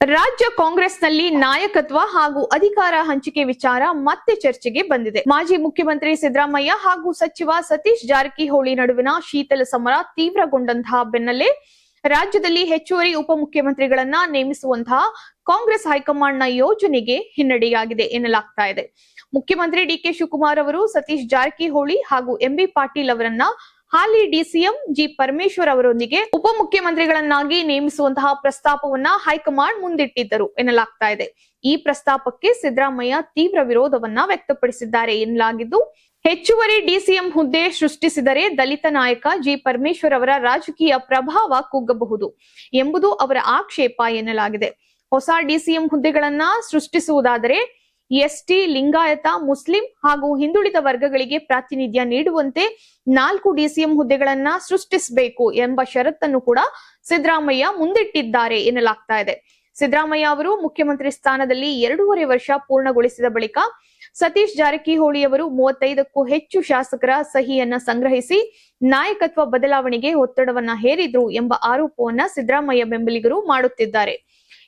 ರಾಜ್ಯ ಕಾಂಗ್ರೆಸ್ನಲ್ಲಿ ನಾಯಕತ್ವ ಹಾಗೂ ಅಧಿಕಾರ ಹಂಚಿಕೆ ವಿಚಾರ ಮತ್ತೆ ಚರ್ಚೆಗೆ ಬಂದಿದೆ. ಮಾಜಿ ಮುಖ್ಯಮಂತ್ರಿ ಸಿದ್ದರಾಮಯ್ಯ ಹಾಗೂ ಸಚಿವ ಸತೀಶ್ ಜಾರಕಿಹೊಳಿ ನಡುವಿನ ಶೀತಲ ಸಮರ ತೀವ್ರಗೊಂಡಂತಹ ಬೆನ್ನಲ್ಲೇ ರಾಜ್ಯದಲ್ಲಿ ಹೆಚ್ಚುವರಿ ಉಪಮುಖ್ಯಮಂತ್ರಿಗಳನ್ನ ನೇಮಿಸುವಂತಹ ಕಾಂಗ್ರೆಸ್ ಹೈಕಮಾಂಡ್ನ ಯೋಜನೆಗೆ ಹಿನ್ನಡೆಯಾಗಿದೆ ಎನ್ನಲಾಗ್ತಾ ಇದೆ. ಮುಖ್ಯಮಂತ್ರಿ ಡಿಕೆ ಶಿವಕುಮಾರ್ ಅವರು ಸತೀಶ್ ಜಾರಕಿಹೊಳಿ ಹಾಗೂ ಎಂಬಿ ಪಾಟೀಲ್ ಅವರನ್ನ ಹಾಲಿ ಡಿಸಿಎಂ ಜಿ ಪರಮೇಶ್ವರ್ ಅವರೊಂದಿಗೆ ಉಪಮುಖ್ಯಮಂತ್ರಿಗಳನ್ನಾಗಿ ನೇಮಿಸುವಂತಹ ಪ್ರಸ್ತಾಪವನ್ನ ಹೈಕಮಾಂಡ್ ಮುಂದಿಟ್ಟಿದ್ದರು ಎನ್ನಲಾಗ್ತಾ ಇದೆ. ಈ ಪ್ರಸ್ತಾಪಕ್ಕೆ ಸಿದ್ದರಾಮಯ್ಯ ತೀವ್ರ ವಿರೋಧವನ್ನ ವ್ಯಕ್ತಪಡಿಸಿದ್ದಾರೆ ಎನ್ನಲಾಗಿದ್ದು, ಹೆಚ್ಚುವರಿ ಡಿಸಿಎಂ ಹುದ್ದೆ ಸೃಷ್ಟಿಸಿದರೆ ದಲಿತ ನಾಯಕ ಜಿ ಪರಮೇಶ್ವರ್ ಅವರ ರಾಜಕೀಯ ಪ್ರಭಾವ ಕುಗ್ಗಬಹುದು ಎಂಬುದು ಅವರ ಆಕ್ಷೇಪ ಎನ್ನಲಾಗಿದೆ. ಹೊಸ ಡಿಸಿಎಂ ಹುದ್ದೆಗಳನ್ನ ಸೃಷ್ಟಿಸುವುದಾದರೆ ಎಸ್ಟಿ, ಲಿಂಗಾಯತ, ಮುಸ್ಲಿಂ ಹಾಗೂ ಹಿಂದುಳಿದ ವರ್ಗಗಳಿಗೆ ಪ್ರಾತಿನಿಧ್ಯ ನೀಡುವಂತೆ 4 ಡಿಸಿಎಂ ಹುದ್ದೆಗಳನ್ನ ಸೃಷ್ಟಿಸಬೇಕು ಎಂಬ ಷರತ್ತನ್ನು ಕೂಡ ಸಿದ್ದರಾಮಯ್ಯ ಮುಂದಿಟ್ಟಿದ್ದಾರೆ ಎನ್ನಲಾಗ್ತಾ ಇದೆ. ಸಿದ್ದರಾಮಯ್ಯ ಅವರು ಮುಖ್ಯಮಂತ್ರಿ ಸ್ಥಾನದಲ್ಲಿ 2.5 ವರ್ಷ ಪೂರ್ಣಗೊಳಿಸಿದ ಬಳಿಕ ಸತೀಶ್ ಜಾರಕಿಹೊಳಿ ಅವರು 35ಕ್ಕೂ ಹೆಚ್ಚು ಶಾಸಕರ ಸಹಿಯನ್ನ ಸಂಗ್ರಹಿಸಿ ನಾಯಕತ್ವ ಬದಲಾವಣೆಗೆ ಒತ್ತಡವನ್ನ ಹೇರಿದ್ರು ಎಂಬ ಆರೋಪವನ್ನ ಸಿದ್ದರಾಮಯ್ಯ ಬೆಂಬಲಿಗರು ಮಾಡುತ್ತಿದ್ದಾರೆ.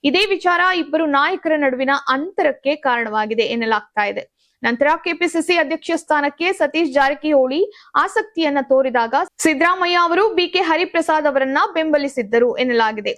ಇದೇ ವಿಚಾರ ಇಬ್ಬರು ನಾಯಕರ ನಡುವಿನ ಅಂತರಕ್ಕೆ ಕಾರಣವಾಗಿದೆ ಎನ್ನಲಾಗ್ತಾ ಇದೆ. ನಂತರ ಕೆಪಿಸಿಸಿ ಅಧ್ಯಕ್ಷ ಸ್ಥಾನಕ್ಕೆ ಸತೀಶ್ ಜಾರಕಿಹೊಳಿ ಆಸಕ್ತಿಯನ್ನ ತೋರಿದಾಗ ಸಿದ್ದರಾಮಯ್ಯ ಅವರು ಬಿಕೆ ಹರಿಪ್ರಸಾದ್ ಅವರನ್ನ ಬೆಂಬಲಿಸಿದ್ದರು ಎನ್ನಲಾಗಿದೆ.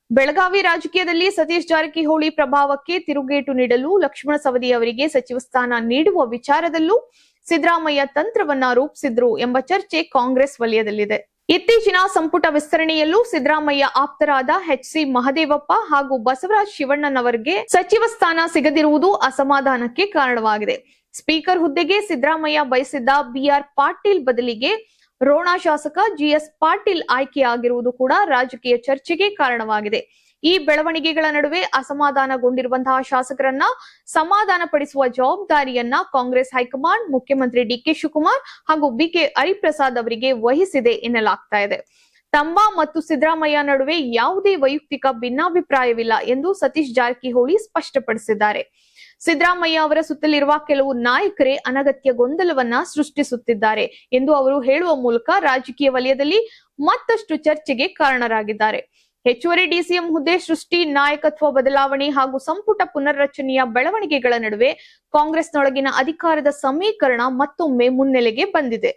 ಬೆಳಗಾವಿ ರಾಜಕೀಯದಲ್ಲಿ ಸತೀಶ್ ಜಾರಕಿಹೊಳಿ ಪ್ರಭಾವಕ್ಕೆ ತಿರುಗೇಟು ನೀಡಲು ಲಕ್ಷ್ಮಣ ಸವದಿ ಅವರಿಗೆ ಸಚಿವ ಸ್ಥಾನ ನೀಡುವ ವಿಚಾರದಲ್ಲೂ ಸಿದ್ದರಾಮಯ್ಯ ತಂತ್ರವನ್ನ ರೂಪಿಸಿದ್ರು ಎಂಬ ಚರ್ಚೆ ಕಾಂಗ್ರೆಸ್ ವಲಯದಲ್ಲಿದೆ. ಇತ್ತೀಚಿನ ಸಂಪುಟ ವಿಸ್ತರಣೆಯಲ್ಲೂ ಸಿದ್ದರಾಮಯ್ಯ ಆಪ್ತರಾದ ಎಚ್.ಸಿ. ಮಹದೇವಪ್ಪ ಹಾಗೂ ಬಸವರಾಜ ಶಿವಣ್ಣನವರಿಗೆ ಸಚಿವ ಸ್ಥಾನ ಸಿಗದಿರುವುದು ಅಸಮಾಧಾನಕ್ಕೆ ಕಾರಣವಾಗಿದೆ. ಸ್ಪೀಕರ್ ಹುದ್ದೆಗೆ ಸಿದ್ದರಾಮಯ್ಯ ಬಯಸಿದ್ದ ಬಿ.ಆರ್. ಪಾಟೀಲ್ ಬದಲಿಗೆ ರೋಣ ಶಾಸಕ ಜಿ.ಎಸ್. ಪಾಟೀಲ್ ಆಯ್ಕೆಯಾಗಿರುವುದು ಕೂಡ ರಾಜಕೀಯ ಚರ್ಚೆಗೆ ಕಾರಣವಾಗಿದೆ. ಈ ಬೆಳವಣಿಗೆಗಳ ನಡುವೆ ಅಸಮಾಧಾನಗೊಂಡಿರುವಂತಹ ಶಾಸಕರನ್ನ ಸಮಾಧಾನ ಪಡಿಸುವ ಜವಾಬ್ದಾರಿಯನ್ನ ಕಾಂಗ್ರೆಸ್ ಹೈಕಮಾಂಡ್ ಮುಖ್ಯಮಂತ್ರಿ ಡಿಕೆ ಶಿವಕುಮಾರ್ ಹಾಗೂ ಬಿಕೆ ಹರಿಪ್ರಸಾದ್ ಅವರಿಗೆ ವಹಿಸಿದೆ ಎನ್ನಲಾಗ್ತಾ ಇದೆ. ತಮ್ಮ ಮತ್ತು ಸಿದ್ದರಾಮಯ್ಯ ನಡುವೆ ಯಾವುದೇ ವೈಯಕ್ತಿಕ ಭಿನ್ನಾಭಿಪ್ರಾಯವಿಲ್ಲ ಎಂದು ಸತೀಶ್ ಜಾರಕಿಹೊಳಿ ಸ್ಪಷ್ಟಪಡಿಸಿದ್ದಾರೆ. ಸಿದ್ದರಾಮಯ್ಯ ಅವರ ಸುತ್ತಲಿರುವ ಕೆಲವು ನಾಯಕರೇ ಅನಗತ್ಯ ಗೊಂದಲವನ್ನ ಸೃಷ್ಟಿಸುತ್ತಿದ್ದಾರೆ ಎಂದು ಅವರು ಹೇಳುವ ಮೂಲಕ ರಾಜಕೀಯ ವಲಯದಲ್ಲಿ ಮತ್ತಷ್ಟು ಚರ್ಚೆಗೆ ಕಾರಣರಾಗಿದ್ದಾರೆ. ಹೆಚ್ಚುವರಿ ಡಿಸಿಎಂ ಹುದ್ದೆ ಸೃಷ್ಟಿ, ನಾಯಕತ್ವ ಬದಲಾವಣೆ ಹಾಗೂ ಸಂಪುಟ ಪುನರ್ರಚನೆಯ ಬೆಳವಣಿಗೆಗಳ ನಡುವೆ ಕಾಂಗ್ರೆಸ್ನೊಳಗಿನ ಅಧಿಕಾರದ ಸಮೀಕರಣ ಮತ್ತೊಮ್ಮೆ ಮುನ್ನೆಲೆಗೆ ಬಂದಿದೆ.